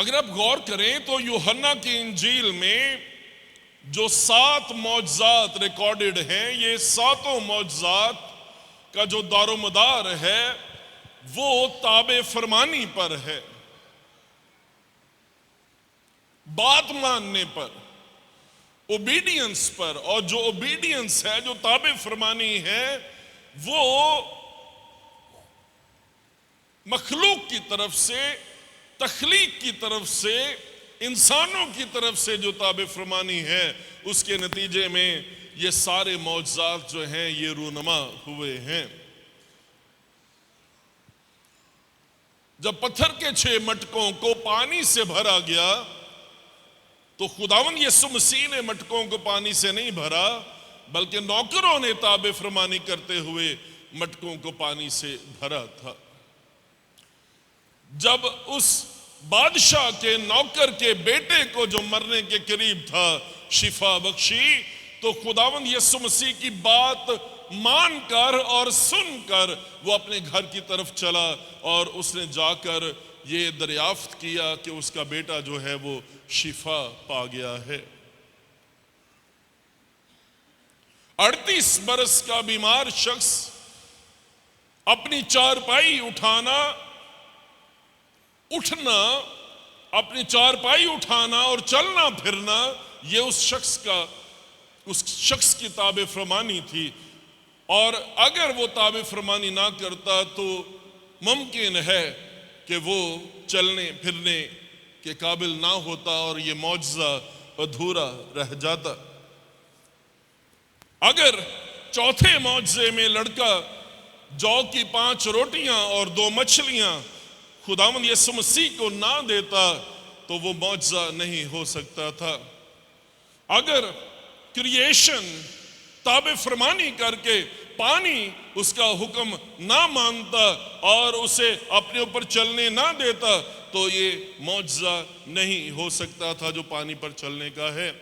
अगर आप गौर करें तो यूहन्ना की इंजील में जो 7 मौजज़ात रिकॉर्डेड हैं, ये सातों मौजज़ात का जो दारोमदार है वो ताबे फरमानी पर है, बात मानने पर, ओबीडियंस पर। और जो ओबीडियंस है, जो ताबे फरमानी है, वो मखलूक की तरफ से, तख्लीक की तरफ से, इंसानों की तरफ से जो ताबे फरमानी है, उसके नतीजे में ये सारे मौजज़ात जो हैं ये रूनमा हुए हैं। जब पत्थर के 6 मटकों को पानी से भरा गया तो खुदावंद यीशु मसीह ने मटकों को पानी से नहीं भरा, बल्कि नौकरों ने ताबे फरमानी करते हुए मटकों को पानी से भरा था। जब उस बादशाह के नौकर के बेटे को जो मरने के करीब था शिफा बख्शी, तो खुदावंद यीशु मसीह की बात मानकर और सुनकर वो अपने घर की तरफ चला और उसने जाकर ये दरियाफ्त किया कि उसका बेटा जो है वो शिफा पा गया है। 38 बरस का बीमार शख्स अपनी चारपाई उठना, अपनी चारपाई उठाना और चलना फिरना, ये उस शख्स की ताबे फरमानी थी। और अगर वो ताबे फरमानी ना करता तो मुमकिन है कि वो चलने फिरने के काबिल ना होता और ये मौजज़ा अधूरा रह जाता। अगर चौथे मौजज़े में लड़का जौ की 5 रोटियां और 2 मछलियां खुदावंद यीशु मसीह को ना देता तो वो मौजज़ा नहीं हो सकता था। अगर क्रिएशन ताबे फरमानी करके पानी उसका हुक्म ना मानता और उसे अपने ऊपर चलने ना देता तो ये मौजज़ा नहीं हो सकता था जो पानी पर चलने का है।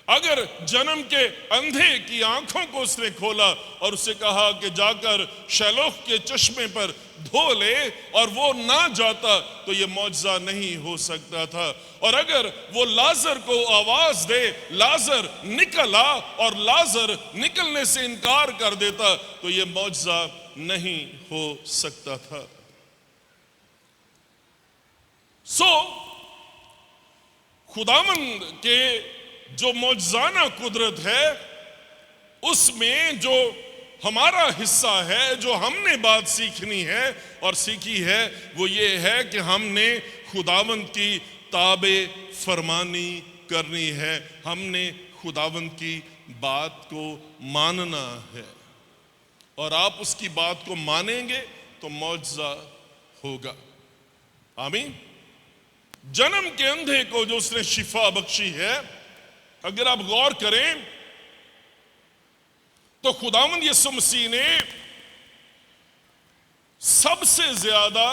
अगर जन्म के अंधे की आंखों को उसने खोला और उसे कहा कि जाकर शैलोह के चश्मे पर धो ले, और वो ना जाता तो ये मौजज़ा नहीं हो सकता था। और अगर वो लाजर को आवाज दे, लाजर निकल आ, और लाजर निकलने से इनकार कर देता तो ये मौजज़ा नहीं हो सकता था। खुदावंद के जो मौजज़ाना कुदरत है उसमें जो हमारा हिस्सा है, जो हमने बात सीखनी है और सीखी है, वो ये है कि हमने खुदावंद की ताबे फरमानी करनी है। हमने खुदावंद की बात को मानना है और आप उसकी बात को मानेंगे तो मौजज़ा होगा। आमीन। जन्म के अंधे को जो उसने शिफा बख्शी है, अगर आप गौर करें तो खुदावंद यीशु मसीह ने सबसे ज्यादा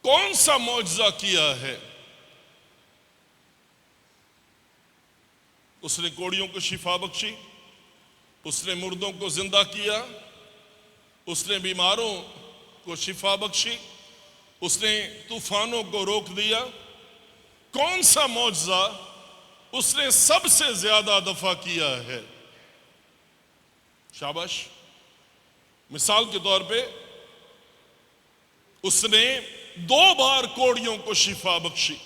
कौन सा मौजज़ा किया है? उसने कोड़ियों को शिफा बख्शी, उसने मुर्दों को जिंदा किया, उसने बीमारों को शिफा बख्शी, उसने तूफानों को रोक दिया। कौन सा मौजज़ा उसने सबसे ज्यादा दफा किया है? शाबाश। मिसाल के तौर पे उसने 2 बार कोड़ियों को शिफा बख्शी।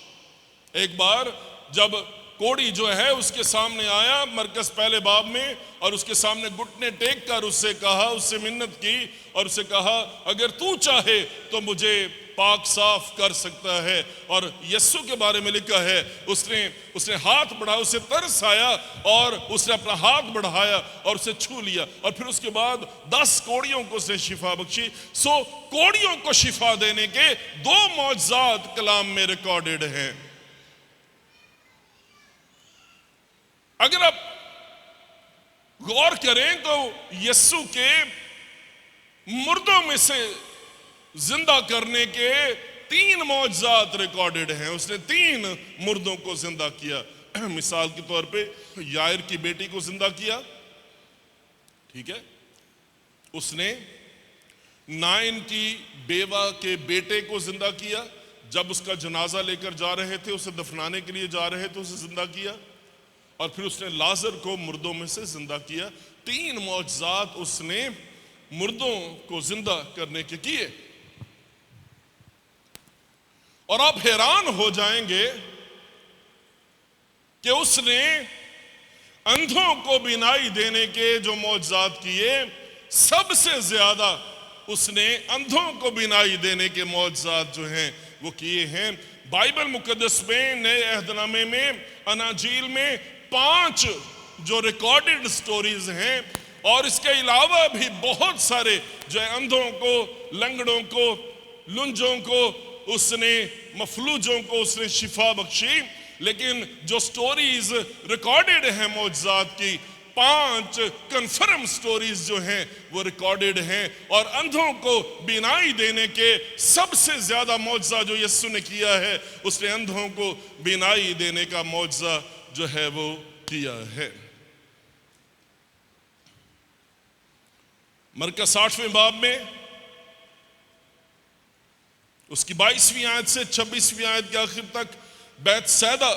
एक बार जब कोड़ी जो है उसके सामने आया मरकस पहले बाब में, और उसके सामने घुटने टेक कर उससे कहा, उससे मिन्नत की और उससे कहा अगर तू चाहे तो मुझे पाक साफ कर सकता है। और यीशु के बारे में लिखा है उसने हाथ बढ़ाया, उसे तरस आया और उसने अपना हाथ बढ़ाया और उसे छू लिया, और फिर उसके बाद 10 कोड़ियों को उसने शिफा बख्शी। कोड़ियों को शिफा देने के 2 मौजज़ात कलाम में रिकॉर्डेड हैं। अगर आप गौर करें तो यीशु के मुर्दों में से जिंदा करने के 3 मौजज़ात रिकॉर्डेड हैं। उसने 3 मुर्दों को जिंदा किया। मिसाल के तौर पे यायर की बेटी को जिंदा किया, ठीक है। उसने नाइन की बेवा के बेटे को जिंदा किया, जब उसका जनाजा लेकर जा रहे थे, उसे दफनाने के लिए जा रहे थे, उसे जिंदा किया। और फिर उसने लाजर को मुर्दों में से जिंदा किया। 3 मौजज़ात उसने मुर्दों को जिंदा करने के किए। और आप हैरान हो जाएंगे कि उसने अंधों को बीनाई देने के जो मौजज़ात किए, सबसे ज्यादा उसने अंधों को बीनाई देने के मौजज़ात जो हैं वो किए हैं। बाइबल मुकद्दस में, नए अहदनामे में, अनाजील में 5 जो रिकॉर्डेड स्टोरीज हैं, और इसके अलावा भी बहुत सारे जो है अंधों को, लंगड़ों को, लुंजों को उसने, मफलूजों को उसने शिफा बख्शी। लेकिन जो स्टोरीज रिकॉर्डेड हैं मौजज़ात की, 5 कंफर्म स्टोरीज जो हैं वो रिकॉर्डेड हैं। और अंधों को बीनाई देने के सबसे ज्यादा मौजज़ा जो यीशु ने किया है, उसने अंधों को बीनाई देने का मौजज़ा जो है वो किया है। मरकज़ 60वें बाब में उसकी 22वीं आयत से 26वीं आयत के आखिर तक बैतसैदा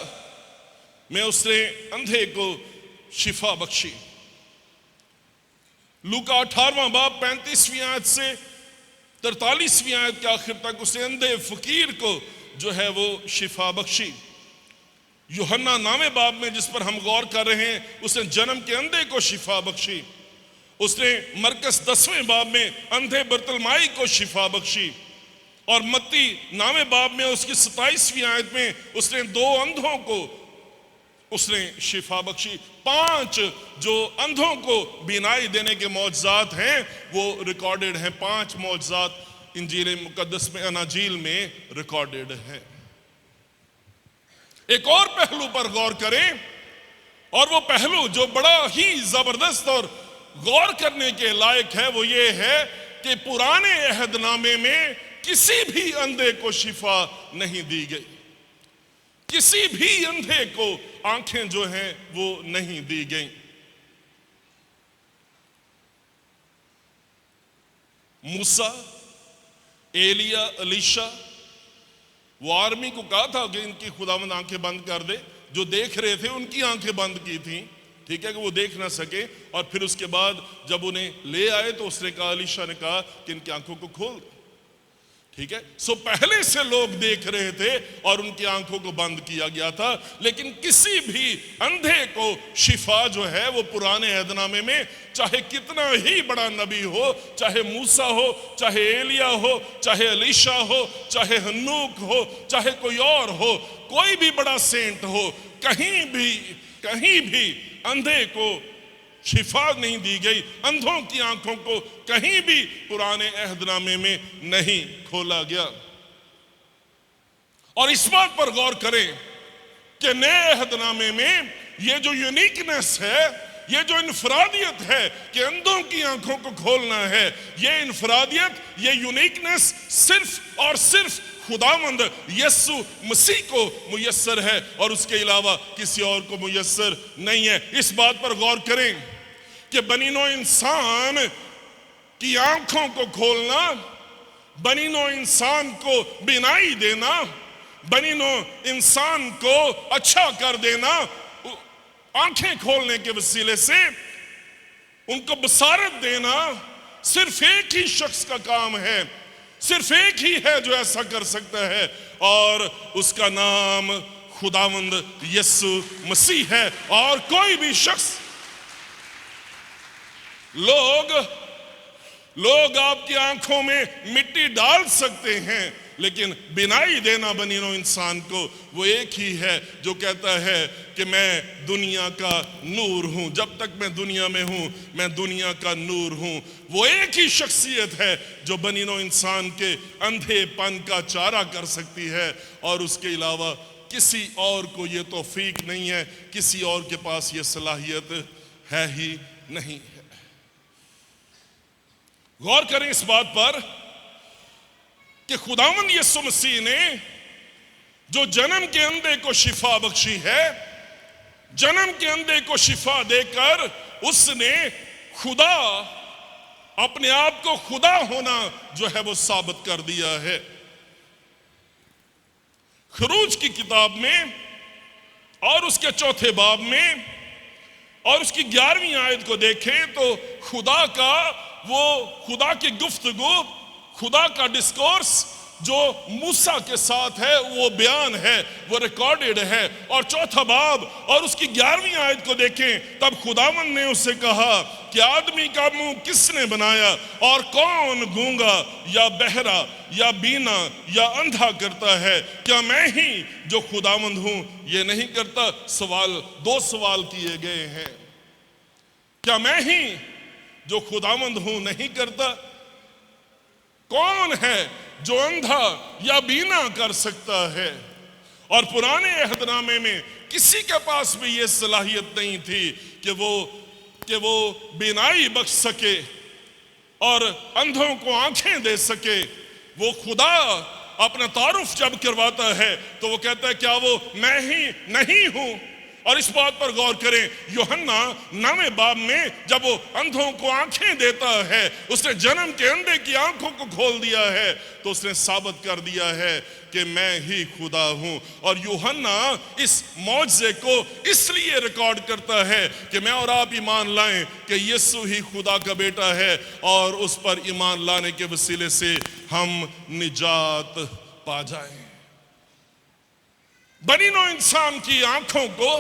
में उसने अंधे को शिफा बख्शी। लूका 18वां बाब 35वीं आयत से 43वीं आयत के आखिर तक उसने अंधे फकीर को जो है वो शिफा बख्शी। यूहन्ना 9वें बाब में, जिस पर हम गौर कर रहे हैं, उसने जन्म के अंधे को शिफा बख्शी। उसने मरकज़ 10वें बाब में अंधे बरतलमाई को शिफा बख्शी। और मत्ती 9वें बाब में उसकी 27वीं आयत में उसने 2 अंधों को उसने शिफा बख्शी। 5 जो अंधों को बीनाई देने के मौजज़ात हैं वो रिकॉर्डेड हैं। 5 मौजज़ात इंजील मुकद्दस में, अनाजील में रिकॉर्डेड हैं। एक और पहलू पर गौर करें, और वो पहलू जो बड़ा ही जबरदस्त और गौर करने के लायक है, वो ये है कि पुराने अहदनामे में किसी भी अंधे को शिफा नहीं दी गई। किसी भी अंधे को आंखें जो हैं वो नहीं दी गई। मूसा, एलिया, अलीशा, वो आर्मी को कहा था कि इनकी खुदावंद आंखें बंद कर दे। जो देख रहे थे उनकी आंखें बंद की थी, ठीक है, कि वो देख ना सके। और फिर उसके बाद जब उन्हें ले आए तो उसने कहा, अलीशा ने कहा कि इनकी आंखों को खोल दे, ठीक है। सो पहले से लोग देख रहे थे और उनकी आंखों को बंद किया गया था। लेकिन किसी भी अंधे को शिफा जो है वो पुराने अहदनामे में, चाहे कितना ही बड़ा नबी हो, चाहे मूसा हो, चाहे एलिया हो, चाहे अलीशा हो, चाहे हन्नूक हो, चाहे कोई और हो, कोई भी बड़ा सेंट हो, कहीं भी अंधे को शिफा नहीं दी गई। अंधों की आंखों को कहीं भी पुराने अहदनामे में नहीं खोला गया। और इस बात पर गौर करें कि नए अहदनामे में ये जो यूनिकनेस है, ये जो इनफरादियत है कि अंधों की आंखों को खोलना है, ये इनफरादियत, ये यूनिकनेस सिर्फ और सिर्फ खुदावंद यीशु मसीह को मुयस्सर है और उसके अलावा किसी और को मुयस्सर नहीं है। इस बात पर गौर करें कि बनीनो इंसान की आंखों को खोलना, बनीनो इंसान को बीनाई देना, बनीनो इंसान को अच्छा कर देना, आंखें खोलने के वसीले से उनको बसारत देना, सिर्फ एक ही शख्स का काम है, सिर्फ एक ही है जो ऐसा कर सकता है, और उसका नाम खुदावंद यीशु मसीह है। और कोई भी शख्स, लोग आपकी आंखों में मिट्टी डाल सकते हैं, लेकिन बिनाई देना बनीनो इंसान को वो एक ही है जो कहता है कि मैं दुनिया का नूर हूं। जब तक मैं दुनिया में हूं, मैं दुनिया का नूर हूं। वो एक ही शख्सियत है जो बनीनो इंसान के अंधेपन का चारा कर सकती है, और उसके अलावा किसी और को ये तौफीक नहीं है, किसी और के पास ये सलाहियत है ही नहीं है। गौर करें इस बात पर कि खुदावंद यीशु मसीह ने जो जन्म के अंधे को शिफा बख्शी है, जन्म के अंधे को शिफा देकर उसने खुदा, अपने आप को खुदा होना जो है वो साबित कर दिया है। खरूज की किताब में और उसके चौथे बाब में और उसकी 11वीं आयत को देखें तो खुदा की गुफ्तगू, खुदा का डिस्कोर्स जो मूसा के साथ है, वो बयान है, वो रिकॉर्डेड है। और चौथा बाब और उसकी 11वीं आयत को देखें, तब खुदावंद ने उससे कहा कि आदमी का मुंह किसने बनाया और कौन गूंगा या बहरा या बीना या अंधा करता है? क्या मैं ही जो खुदावंद हूं ये नहीं करता? दो सवाल किए गए हैं। क्या मैं ही जो खुदावंद हूं नहीं करता? कौन है जो अंधा या बीना कर सकता है? और पुराने अहदनामे में किसी के पास भी यह सलाहियत नहीं थी कि वो बीनाई बख्श सके और अंधों को आंखें दे सके। वो खुदा अपना तारुफ जब करवाता है तो वो कहता है क्या वो मैं ही नहीं हूं? और इस बात पर गौर करें, यूहन्ना 9वें बाब में जब वो अंधों को आंखें देता है, उसने जन्म के अंधे की आंखों को खोल दिया है, तो उसने साबित कर दिया है कि मैं ही खुदा हूं। और यूहन्ना इस मौजज़े को इसलिए रिकॉर्ड करता है कि मैं और आप ईमान लाएं कि यीशु ही खुदा का बेटा है और उस पर ईमान लाने के वसीले से हम निजात पा जाएं। बनी नौ इंसान की आंखों को,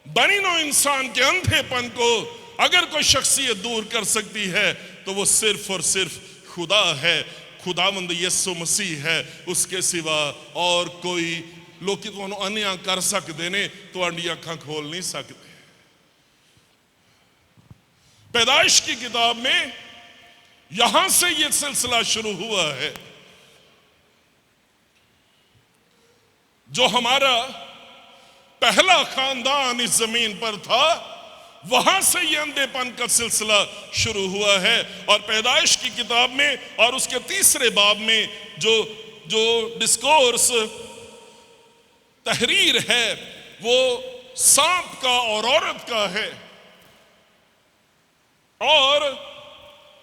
बनी नौ इंसान के अंधेपन को अगर कोई शख्सियत दूर कर सकती है तो वो सिर्फ और सिर्फ खुदा है, खुदावंद यीशु मसीह है। उसके सिवा और कोई लोग तो अन्य कर सकते ने, तो अंडी अखा खोल नहीं सकते। पैदाइश की किताब में यहां से यह सिलसिला शुरू हुआ है। जो हमारा पहला खानदान इस जमीन पर था, वहां से ये अंधेपन का सिलसिला शुरू हुआ है। और पैदाइश की किताब में और उसके 3रे बाब में जो डिस्कोर्स तहरीर है, वो सांप का और औरत का है। और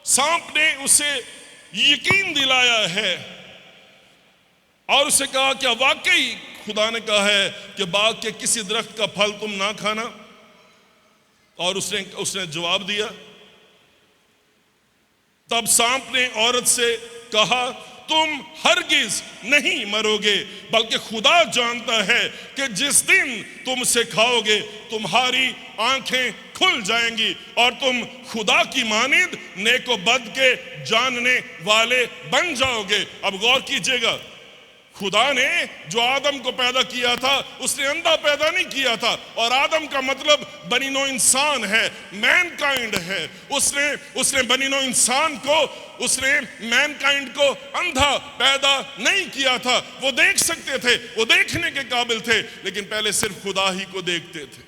सांप ने उसे यकीन दिलाया है और उसे कहा क्या वाकई खुदा ने कहा है कि बाग के किसी दरख्त का फल तुम ना खाना? और उसने जवाब दिया। तब सांप ने औरत से कहा तुम हरगिज नहीं मरोगे, बल्कि खुदा जानता है कि जिस दिन तुम से खाओगे तुम्हारी आंखें खुल जाएंगी और तुम खुदा की मानिंद नेको बद के जानने वाले बन जाओगे। अब गौर कीजिएगा, खुदा ने जो आदम को पैदा किया था उसने अंधा पैदा नहीं किया था। और आदम का मतलब बनी नौ इंसान है, मैनकाइंड है। उसने बनी नौ इंसान को, उसने मैनकाइंड को अंधा पैदा नहीं किया था। वो देख सकते थे, वो देखने के काबिल थे, लेकिन पहले सिर्फ खुदा ही को देखते थे,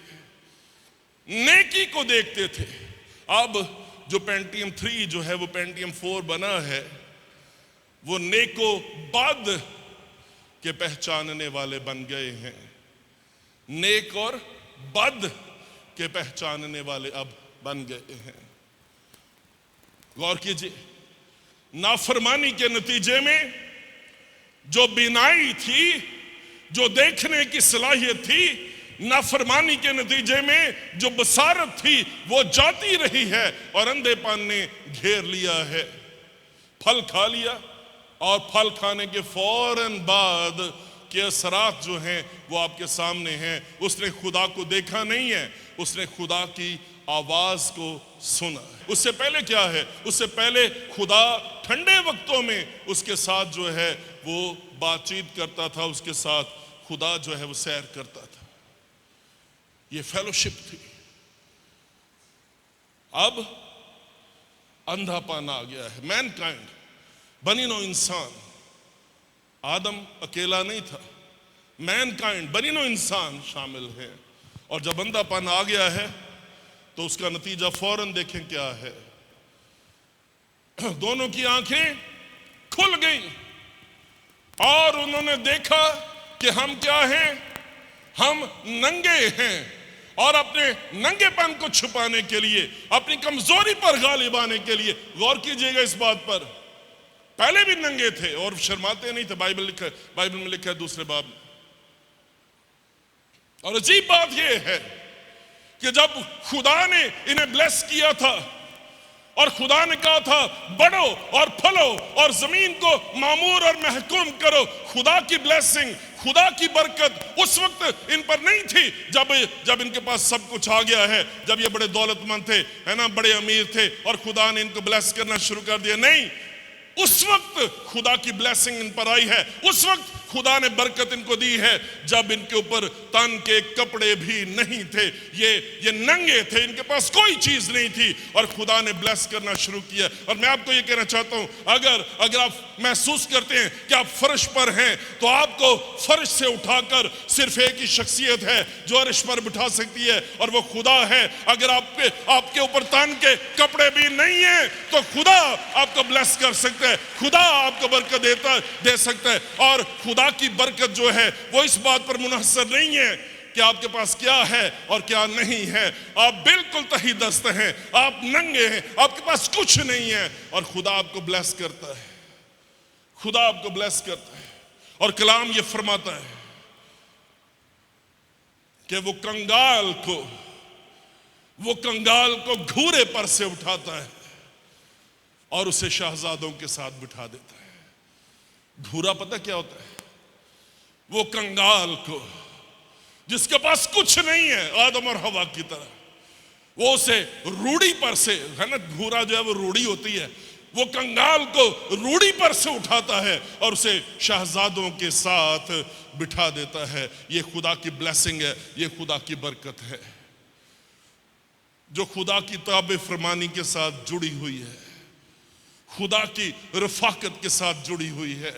नेकी को देखते थे। अब जो पेंटियम 3 जो है वो पेंटियम 4 बना है, वो नेको बद के पहचानने वाले बन गए हैं। नेक और बद के पहचानने वाले अब बन गए हैं। गौर कीजिए, नाफरमानी के नतीजे में जो बीनाई थी, जो देखने की सलाहियत थी, नाफरमानी के नतीजे में जो बसारत थी वो जाती रही है और अंधेपन ने घेर लिया है। फल खा लिया और फल खाने के फौरन बाद के असरात जो हैं वो आपके सामने हैं। उसने खुदा को देखा नहीं है, उसने खुदा की आवाज को सुना। उससे पहले क्या है? उससे पहले खुदा ठंडे वक्तों में उसके साथ जो है वो बातचीत करता था, उसके साथ खुदा जो है वो सैर करता था। ये फेलोशिप थी। अब अंधापन आ गया है। मैनकाइंड, बनी नौ इंसान, आदम अकेला नहीं था, मैनकाइंड बनी नौ इंसान शामिल है। और जब अंधापन आ गया है तो उसका नतीजा फौरन देखें क्या है। दोनों की आंखें खुल गई और उन्होंने देखा कि हम क्या हैं, हम नंगे हैं। और अपने नंगेपन को छुपाने के लिए, अपनी कमजोरी पर गालिब आने के लिए, गौर कीजिएगा इस बात पर, पहले भी नंगे थे और शर्माते नहीं थे। बाइबल में लिखा है दूसरे बाब में। और अजीब बात यह है कि जब खुदा ने इन्हें ब्लेस किया था और खुदा ने कहा था बढ़ो और फलो और जमीन को मामूर और महकूम करो, खुदा की ब्लेसिंग, खुदा की बरकत उस वक्त इन पर नहीं थी जब इनके पास सब कुछ आ गया है, जब ये बड़े दौलतमंद थे, है ना, बड़े अमीर थे और खुदा ने इनको ब्लेस करना शुरू कर दिया। नहीं, उस वक्त खुदा की ब्लेसिंग इन पर आई है, उस वक्त खुदा ने बरकत इनको दी है जब इनके ऊपर तन के कपड़े भी नहीं थे। ये नंगे थे, इनके पास कोई चीज नहीं थी और खुदा ने ब्लेस करना शुरू किया। और मैं आपको ये कहना चाहता हूं, अगर आप महसूस करते हैं कि आप फर्श पर हैं, तो आपको फर्श से उठाकर सिर्फ एक ही शख्सियत है जो अर्श पर बिठा सकती है और वो खुदा है। अगर आपके ऊपर तन के कपड़े भी नहीं है तो खुदा आपको ब्लेस कर सकता है, खुदा आपको बरकत दे सकता है। और खुदा की बरकत जो है वो इस बात पर मुनहसर नहीं है कि आपके पास क्या है और क्या नहीं है। आप बिल्कुल तहीदस्त हैं, आप नंगे हैं, आपके पास कुछ नहीं है और खुदा आपको ब्लेस करता है, खुदा आपको ब्लेस करता है। और कलाम ये फरमाता है कि वो कंगाल को घूरे पर से उठाता है और उसे शहजादों के साथ बिठा देता है। घूरा पता क्या होता है? वो कंगाल को जिसके पास कुछ नहीं है, आदम और हवा की तरह, वो उसे रूढ़ी पर से, है ना, घूरा जो है वो रूढ़ी होती है, वो कंगाल को रूढ़ी पर से उठाता है और उसे शहजादों के साथ बिठा देता है। ये खुदा की ब्लेसिंग है, ये खुदा की बरकत है जो खुदा की ताबे फरमानी के साथ जुड़ी हुई है, खुदा की रफाकत के साथ जुड़ी हुई है,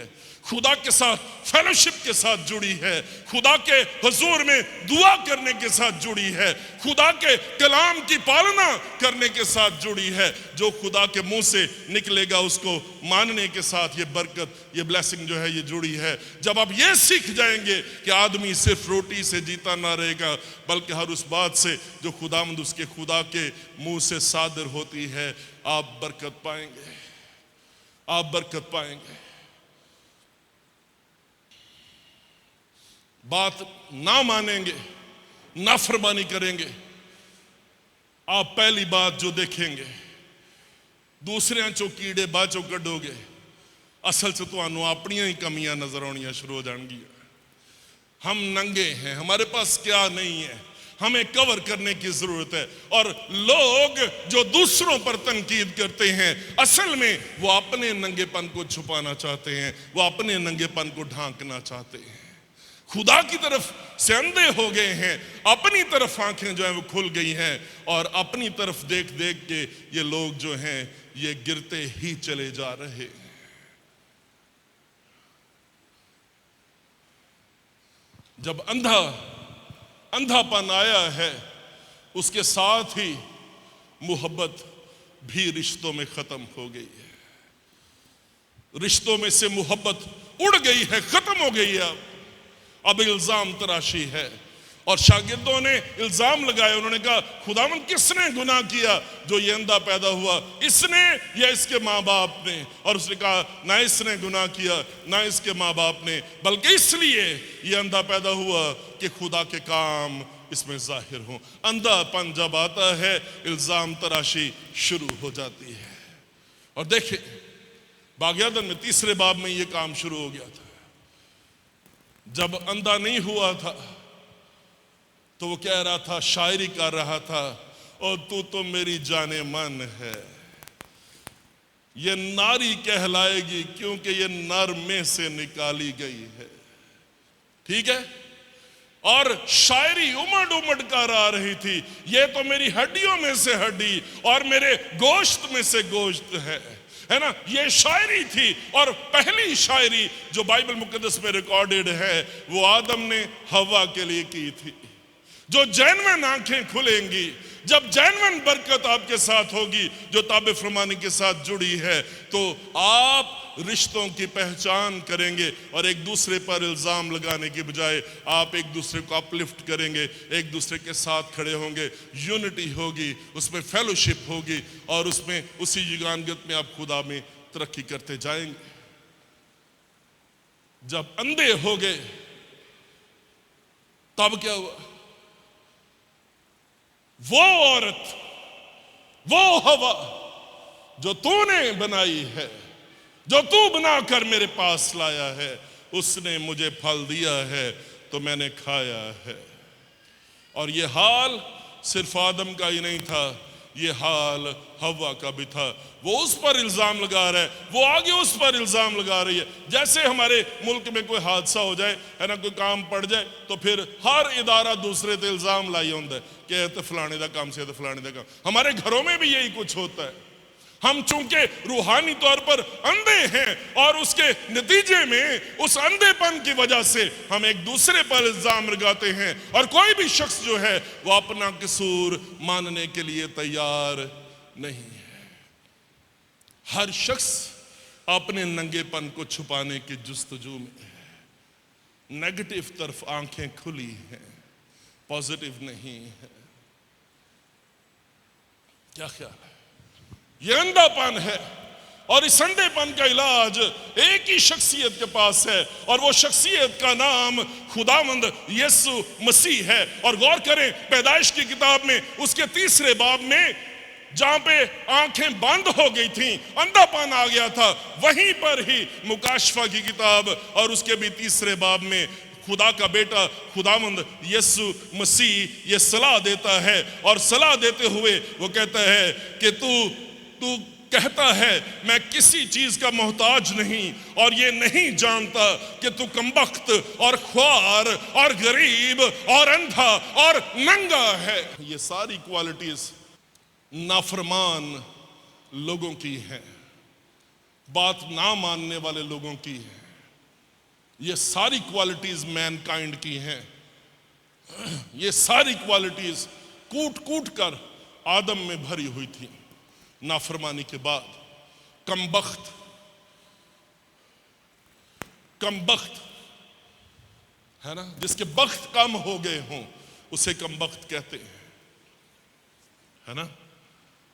खुदा के साथ फेलोशिप के साथ जुड़ी है, खुदा के हुजूर में दुआ करने के साथ जुड़ी है, खुदा के कलाम की पालना करने के साथ जुड़ी है। जो खुदा के मुंह से निकलेगा उसको मानने के साथ ये बरकत, ये ब्लेसिंग जो है ये जुड़ी है। जब आप ये सीख जाएंगे कि आदमी सिर्फ रोटी से जीता ना रहेगा बल्कि हर उस बात से जो खुदावंद उसके खुदा के मुंह से सादर होती है, आप बरकत पाएंगे, आप बरकत पाएंगे। बात ना मानेंगे, नाफरमानी करेंगे, आप पहली बात जो देखेंगे दूसरे चो कीड़े बाचो कढोगे, असल से तुहानू अपनियां ही कमियां नजर आनियां शुरू हो जाएंगियां। हम नंगे हैं, हमारे पास क्या नहीं है, हमें कवर करने की जरूरत है। और लोग जो दूसरों पर तनकीद करते हैं, असल में वो अपने नंगेपन को छुपाना चाहते हैं, वो अपने नंगेपन को ढांकना चाहते हैं। खुदा की तरफ से अंधे हो गए हैं, अपनी तरफ आंखें जो है वो खुल गई हैं और अपनी तरफ देख देख के ये लोग जो हैं ये गिरते ही चले जा रहे हैं। जब अंधापन आया है, उसके साथ ही मोहब्बत भी रिश्तों में खत्म हो गई है। रिश्तों में से मोहब्बत उड़ गई है, खत्म हो गई है। अब इल्जाम तराशी है और शागिर्दों ने इल्जाम लगाया। उन्होंने कहा खुदावंद किसने गुनाह किया जो ये अंधा पैदा हुआ, इसने या इसके माँ बाप ने? और उसने कहा ना इसने गुनाह किया ना इसके माँ बाप ने, बल्कि इसलिए ये अंधा पैदा हुआ कि खुदा के काम इसमें जाहिर हो। अंधापन जब आता है इल्जाम तराशी शुरू हो जाती है। और देखिए बागयादन में तीसरे बाब में ये काम शुरू हो गया था। जब अंधा नहीं हुआ था तो वो कह रहा था, शायरी कर रहा था, और तू तो मेरी जाने मन है, ये नारी कहलाएगी क्योंकि ये नर में से निकाली गई है। ठीक है, और शायरी उमड़ उमड़ कर आ रही थी, ये तो मेरी हड्डियों में से हड्डी और मेरे गोश्त में से गोश्त है ना, ये शायरी थी। और पहली शायरी जो बाइबल मुकद्दस में रिकॉर्डेड है वो आदम ने हवा के लिए की थी। जो जेन्युइन आंखें खुलेंगी, जब जेन्युइन बरकत आपके साथ होगी जो ताबे फरमानी के साथ जुड़ी है, तो आप रिश्तों की पहचान करेंगे और एक दूसरे पर इल्जाम लगाने की बजाय आप एक दूसरे को अपलिफ्ट करेंगे, एक दूसरे के साथ खड़े होंगे, यूनिटी होगी, उसमें फेलोशिप होगी और उसमें उसी युगानगत में आप खुदा में तरक्की करते जाएंगे। जब अंधे हो गए तब क्या हुआ? वो औरत, वो हवा जो तूने बनाई है, जो तू बनाकर मेरे पास लाया है, उसने मुझे फल दिया है तो मैंने खाया है। और ये हाल सिर्फ आदम का ही नहीं था, ये हाल हव्वा का भी था। वो उस पर इल्जाम लगा रहा है, वो आगे उस पर इल्जाम लगा रही है। जैसे हमारे मुल्क में कोई हादसा हो जाए, है ना, कोई काम पड़ जाए, तो फिर हर इदारा दूसरे ते इल्जाम लाई होता है कि तो फलाने का काम से, तो फलाने का काम। हमारे घरों में भी यही कुछ होता है। हम चूंकि रूहानी तौर पर अंधे हैं और उसके नतीजे में उस अंधेपन की वजह से हम एक दूसरे पर इल्जाम लगाते हैं, और कोई भी शख्स जो है वो अपना कसूर मानने के लिए तैयार नहीं है। हर शख्स अपने नंगेपन को छुपाने की जुस्तजू में है। नेगेटिव तरफ आंखें खुली हैं, पॉजिटिव नहीं है। क्या ख्याल है? ये अंधापन है, और इस अंधेपन का इलाज एक ही शख्सियत के पास है, और वो शख्सियत का नाम खुदावंद यीशु मसीह है। और गौर करें, पैदाइश की किताब में उसके 3 बाब में जहां पे आंखें बंद हो गई थी, अंधापन आ गया था, वहीं पर ही मुकाशफा की किताब और उसके भी 3 बाब में खुदा का बेटा खुदावंद यीशु मसीह ये सलाह देता है। और सलाह देते हुए वो कहता है कि तू कहता है मैं किसी चीज का मोहताज नहीं, और ये नहीं जानता कि तू कमबख्त और ख्वार और गरीब और अंधा और नंगा है। ये सारी क्वालिटीज नाफरमान लोगों की हैं, बात ना मानने वाले लोगों की है। ये सारी क्वालिटीज मैनकाइंड की हैं। ये सारी क्वालिटीज कूट कूट कर आदम में भरी हुई थी। नाफरमानी के बाद कमबख्त है ना, जिसके बख्त कम हो गए हों उसे कमबख्त कहते हैं, है ना।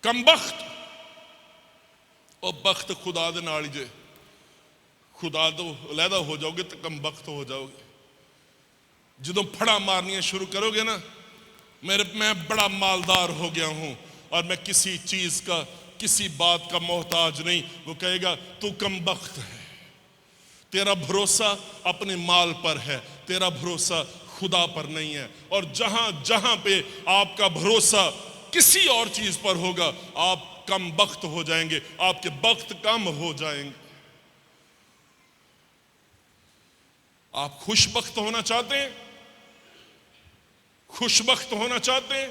कमबख्त और बख्त खुदा दे नाल जे, खुदा तो अलहदा हो जाओगे तो कमबख्त हो जाओगे। जो फड़ा मारनियां शुरू करोगे ना, मैं बड़ा मालदार हो गया हूं और मैं किसी चीज का, किसी बात का मोहताज नहीं, वो कहेगा तू कमबख्त है। तेरा भरोसा अपने माल पर है, तेरा भरोसा खुदा पर नहीं है। और जहां जहां पे आपका भरोसा किसी और चीज पर होगा, आप कमबख्त हो जाएंगे, आपके बख्त कम हो जाएंगे। आप खुशबख्त होना चाहते हैं, खुशबख्त होना चाहते हैं,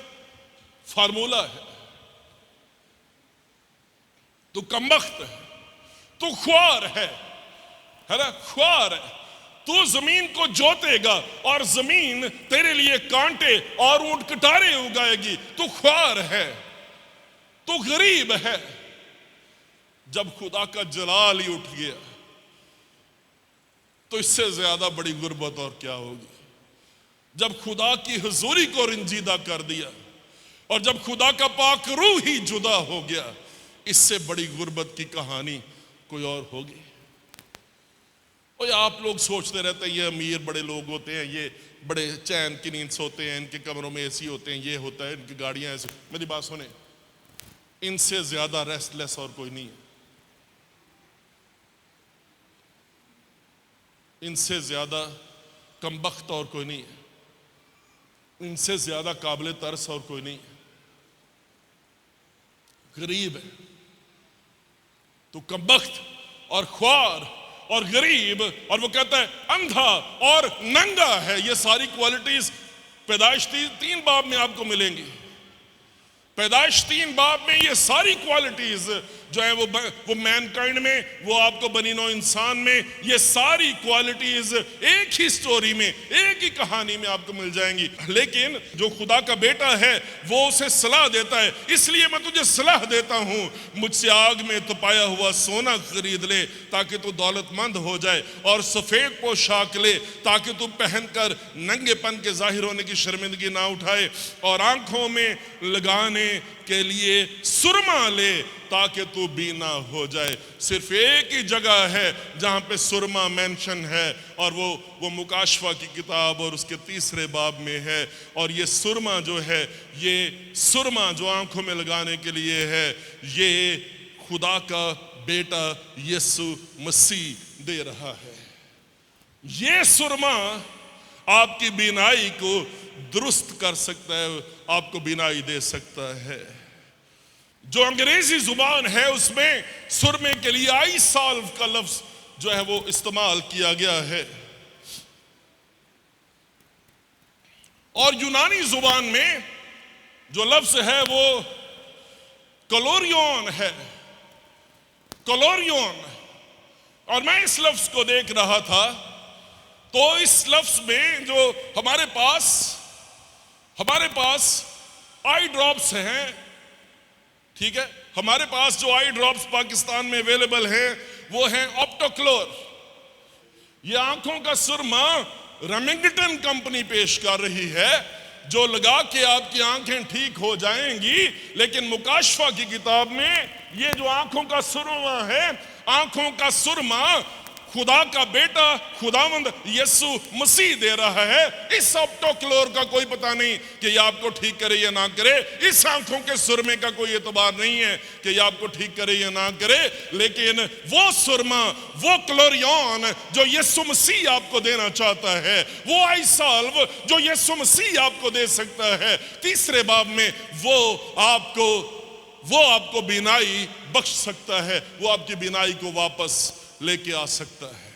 फार्मूला है, तू कमबख्त है, तू ख्वार है ना, ख्वार है। तू जमीन को जोतेगा और जमीन तेरे लिए कांटे और ऊंट कटारे उगाएगी। तू ख्वार है, तू गरीब है। जब खुदा का जलाल ही उठ गया तो इससे ज्यादा बड़ी गुर्बत और क्या होगी। जब खुदा की हुजूरी को रंजीदा कर दिया और जब खुदा का पाक रूह ही जुदा हो गया, इससे बड़ी गुर्बत की कहानी कोई और होगी। और आप लोग सोचते रहते हैं ये अमीर बड़े लोग होते हैं, ये बड़े चैन की नींद सोते हैं, इनके कमरों में एसी होते हैं, ये होता है, इनकी गाड़ियां ऐसे। मेरी बात सुने, इनसे ज्यादा रेस्टलेस और कोई नहीं है, इनसे ज्यादा कमबख्त और कोई नहीं है, इनसे ज्यादा काबिल तरस और कोई नहीं है। गरीब है तो कमबख्त और ख्वार और गरीब, और वो कहता है अंधा और नंगा है। ये सारी क्वालिटीज पैदाइश 3 बाब में आपको मिलेंगी। पैदाइश 3 बाब में ये सारी क्वालिटीज जो है वो मैनकाइंड में, वो आपको बनी नौ इंसान में, ये सारी क्वालिटीज एक ही स्टोरी में, एक ही कहानी में आपको मिल जाएंगी। लेकिन जो खुदा का बेटा है वो उसे सलाह देता है, इसलिए मैं तुझे सलाह देता हूं, मुझसे आग में तपाया हुआ सोना खरीद ले ताकि तू दौलतमंद हो जाए, और सफेद पोशाक ले ताकि तू पहनकर नंगेपन के जाहिर होने की शर्मिंदगी ना उठाए, और आंखों में लगाने लगाने के लिए सुरमा ले ताकि तू बीना हो जाए। सिर्फ एक ही जगह है जहां पे सुरमा मेंशन है, और वो मुकाशवा की किताब और उसके 3 बाब में है। और ये सुरमा जो है, ये सुरमा जो आंखों में लगाने के लिए है, ये खुदा का बेटा यीशु मसीह दे रहा है। ये सुरमा आपकी बीनाई को दुरुस्त कर सकता है, आपको बीनाई दे सकता है। जो अंग्रेजी जुबान है उसमें सुरमे के लिए आई साल्व का लफ्ज जो है वो इस्तेमाल किया गया है, और यूनानी जुबान में जो लफ्ज है वो कोलोरियन है, कोलोरियन। और मैं इस लफ्ज को देख रहा था तो इस लफ्ज में जो हमारे पास आई ड्रॉप्स हैं, ठीक है, हमारे पास जो आई ड्रॉप्स पाकिस्तान में अवेलेबल हैं वो हैं ऑप्टोक्लोर। ये आंखों का सुरमा रेमिंगटन कंपनी पेश कर रही है, जो लगा के आपकी आंखें ठीक हो जाएंगी। लेकिन मुकाशफा की किताब में ये जो आंखों का सुरमा है, आंखों का सुरमा खुदा का बेटा खुदावंद यीशु मसीह दे रहा है। इस ऑप्टोक्लोर का कोई पता नहीं कि ये आपको ठीक करे या ना करे, इस आंखों के सुरमे का कोई एतबार नहीं है कि ये आपको ठीक करे या ना करे। लेकिन वो सुरमा, वो क्लोरियन जो यीशु मसीह आपको देना चाहता है, वो आई साल्व जो यीशु मसीह आपको दे सकता है, 3 बाब में वो आपको बीनाई बख्श सकता है, वो आपकी बीनाई को वापस लेके आ सकता है।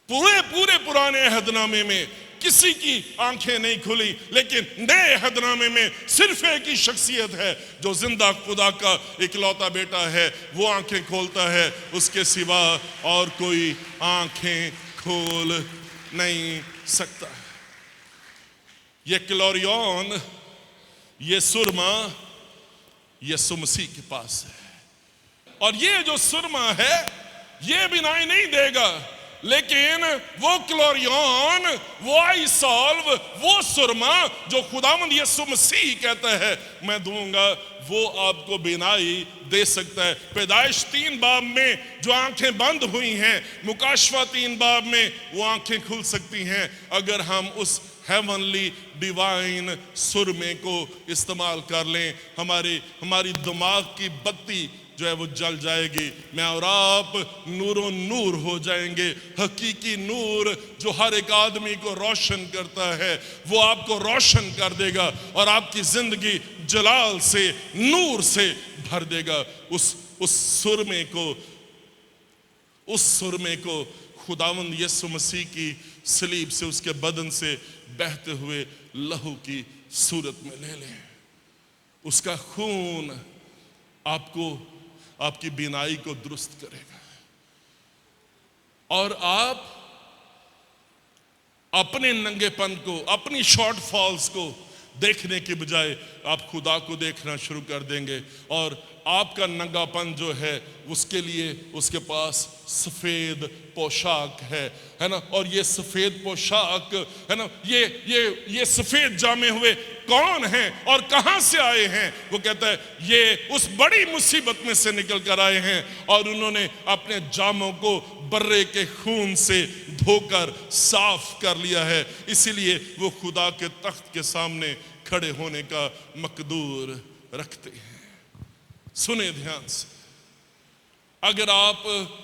पूरे पुराने अहदनामे में किसी की आंखें नहीं खुली, लेकिन नए अहदनामे में सिर्फ एक ही शख्सियत है जो जिंदा खुदा का इकलौता बेटा है, वो आंखें खोलता है, उसके सिवा और कोई आंखें खोल नहीं सकता। ये क्लोरियन, ये सुरमा यीशु मसीह के पास है, और ये जो सुरमा है ये बीनाई नहीं देगा, लेकिन वो क्लोरियन, वो आई साल्व, वो सुरमा जो खुदावंद यीशु मसीह कहता है मैं दूंगा, वो आपको बीनाई दे सकता है। पैदाइश 3 बाब में जो आंखें बंद हुई हैं, मुकाशवा 3 बाब में वो आंखें खुल सकती हैं अगर हम उस हेवनली डिवाइन सुरमे को इस्तेमाल कर लें। हमारी दिमाग की बत्ती जो है वो जल जाएगी, मैं और आप नूरो नूर हो जाएंगे। हकीकी नूर जो हर एक आदमी को रोशन करता है, वो आपको रोशन कर देगा और आपकी जिंदगी जलाल से, नूर से भर देगा। उस सुरमे को खुदावंद यीशु मसीह की सलीब से, उसके बदन से बहते हुए लहू की सूरत में ले लें। उसका खून आपकी बीनाई को दुरुस्त करेगा, और आप अपने नंगेपन को, अपनी शॉर्टफॉल्स को देखने के बजाय आप खुदा को देखना शुरू कर देंगे। और आपका नंगापन जो है उसके लिए उसके पास सफेद पोशाक है ना। और ये सफेद पोशाक है ना, ये सफेद जामे हुए कौन हैं और कहां से आए हैं? वो कहता है ये उस बड़ी मुसीबत में से निकल कर आए हैं और उन्होंने अपने जामों को बर्रे के खून से धोकर साफ कर लिया है, इसीलिए वो खुदा के तख्त के सामने खड़े होने का मकदूर रखते हैं। सुने ध्यान से, अगर आप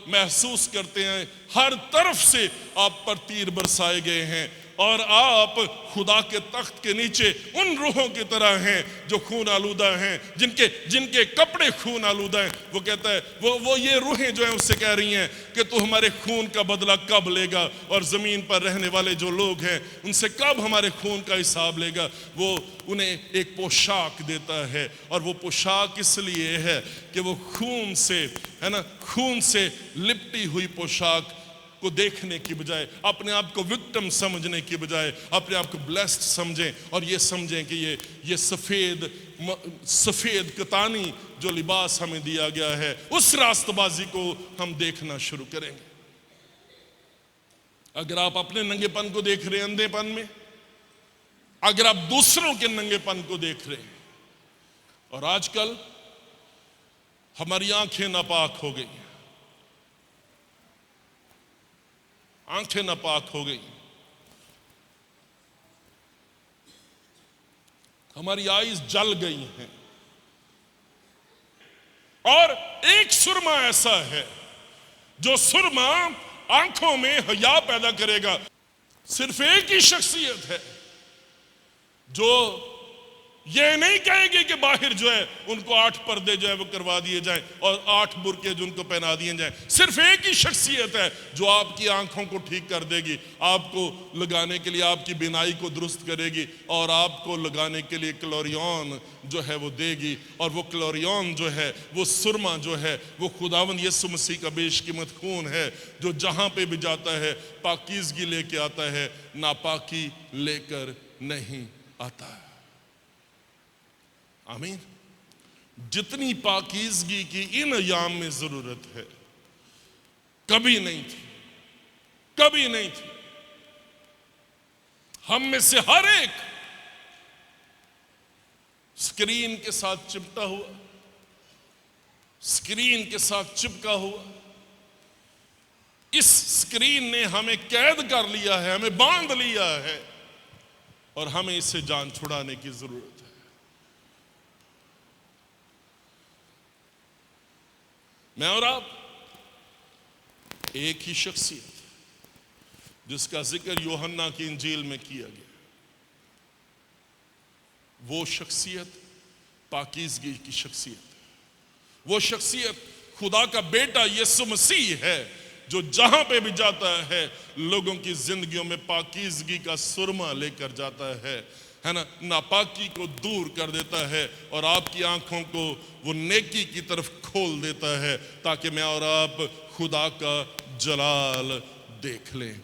महसूस करते हैं हर तरफ से आप पर तीर बरसाए गए हैं और आप खुदा के तख्त के नीचे उन रूहों की तरह हैं जो खून आलूदा हैं, जिनके कपड़े खून आलूदा हैं, वो कहता है वो ये रूहें जो हैं उससे कह रही हैं कि तू हमारे खून का बदला कब लेगा और ज़मीन पर रहने वाले जो लोग हैं उनसे कब हमारे खून का हिसाब लेगा। वो उन्हें एक पोशाक देता है और वो पोशाक इसलिए है कि वो खून से, है ना, खून से लिपटी हुई पोशाक को देखने की बजाय, अपने आप को विक्टिम समझने की बजाय अपने आप को ब्लेस्ड समझें और ये समझें कि ये सफेद कतानी जो लिबास हमें दिया गया है, उस रास्तबाजी को हम देखना शुरू करेंगे। अगर आप अपने नंगेपन को देख रहे हैं अंधेपन में, अगर आप दूसरों के नंगेपन को देख रहे हैं और आजकल हमारी आंखें नापाक हो गई, आंखें नापाक हो गई, हमारी आईज जल गई हैं। और एक सुरमा ऐसा है जो सुरमा आंखों में हया पैदा करेगा। सिर्फ एक ही शख्सियत है जो ये नहीं कहेगी कि बाहर जो है उनको 8 पर्दे जो है वो करवा दिए जाएं और 8 बुर्के जो उनको पहना दिए जाएं। सिर्फ एक ही शख्सियत है जो आपकी आंखों को ठीक कर देगी, आपको लगाने के लिए आपकी बिनाई को दुरुस्त करेगी और आपको लगाने के लिए क्लोरियन जो है वो देगी। और वो क्लोरियन जो है, वो सुरमा जो है, वो खुदावंद यीशु मसीह का बेशकीमत खून है जो जहां पे भी जाता है पाकीज़गी लेके आता है, नापाकी लेकर नहीं आता है। आमीन। जितनी पाकीज़गी की इन अयाम में जरूरत है कभी नहीं थी, कभी नहीं थी। हम में से हर एक स्क्रीन के साथ चिपटा हुआ, स्क्रीन के साथ चिपका हुआ। इस स्क्रीन ने हमें कैद कर लिया है, हमें बांध लिया है और हमें इससे जान छुड़ाने की जरूरत है। मैं और आप एक ही शख्सियत जिसका जिक्र यूहन्ना की इंजील में किया गया, वो शख्सियत पाकीज़गी की शख्सियत है। वो शख्सियत खुदा का बेटा यीशु मसीह है जो जहां पे भी जाता है लोगों की जिंदगियों में पाकीज़गी का सुरमा लेकर जाता है ना, नापाकी को दूर कर देता है और आपकी आंखों को वो नेकी की तरफ खोल देता है ताकि मैं और आप खुदा का जलाल देख लें।